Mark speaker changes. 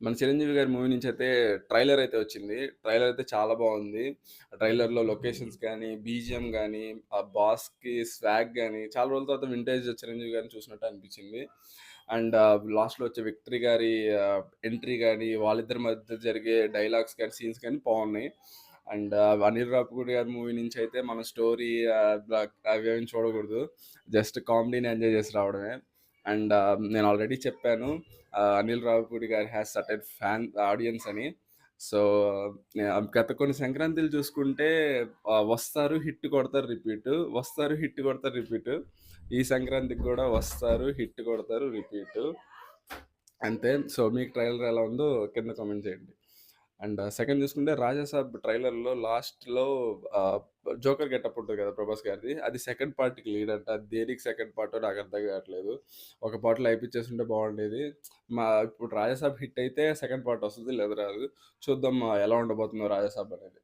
Speaker 1: మన 'చిరంజీవి' గారి movie నుంచయితే trailer అయితే వచ్చింది. ట్రైలర్ అయితే చాలా బావుంది. ట్రైలర్‌లో లొకేషన్స్ గాని, బీజీఎం గాని, ఆ బాస్‌కి స్వాగ్ గాని చాలా రోజుల తర్వాత వింటేజ్ 'చిరంజీవి' గారిని చూసినట్టు అనిపించింది. అండ్ లాస్ట్‌లో వచ్చే 'విక్టరీ' గారి ఎంట్రీ గాని, వాళ్ళిద్దరి మధ్య జరిగే డైలాగ్స్ కానీ, సీన్స్ కానీ బావున్నాయి. అండ్ 'అనిల్ రావిపూడి' గారి మూవీ నుంచయితే మన స్టోరీ అవేమి చూడకూడదు. జస్ట్ కామెడీని ఎంజాయ్ చేసి రావడమే. అండ్ నేను ఆల్రెడీ చెప్పాను. 'అనిల్ రావిపూడి' గారు హ్యాస్ సర్టెన్ ఫ్యాన్ ఆడియన్స్ అని. సో, గత కొన్ని సంక్రాంతులు చూసుకుంటే వస్తారు, హిట్ కొడతారు, రిపీటు. వస్తారు, హిట్ కొడతారు, రిపీటు. ఈ సంక్రాంతికి కూడా వస్తారు, హిట్ కొడతారు, రిపీటు. అంతే. సో, మీకు ట్రైలర్ ఎలా ఉందో కింద కామెంట్ చేయండి. అండ్ సెకండ్ చూసుకుంటే 'రాజాసాబ్' ట్రైలర్‌లో లాస్ట్‌లో ఆహ్, జోకర్ గెటప్ ఉంటది కదా! 'ప్రభాస్' గారిది. అది సెకండ్ పార్ట్‌కి లీడ్ అంట. అది దేనికి సెకండ్ పార్టో నాకు అర్థం కావట్లేదు. ఒక పార్ట్‌లో అయిపిచ్చేసుంటే బాగుండేది. ఇప్పుడు 'రాజాసాబ్' హిట్ అయితే సెకండ్ పార్ట్ వస్తది. లేదా రాదు. చూద్దాం ఎలా ఉండబోతుందో 'రాజాసాబ్' అనేది.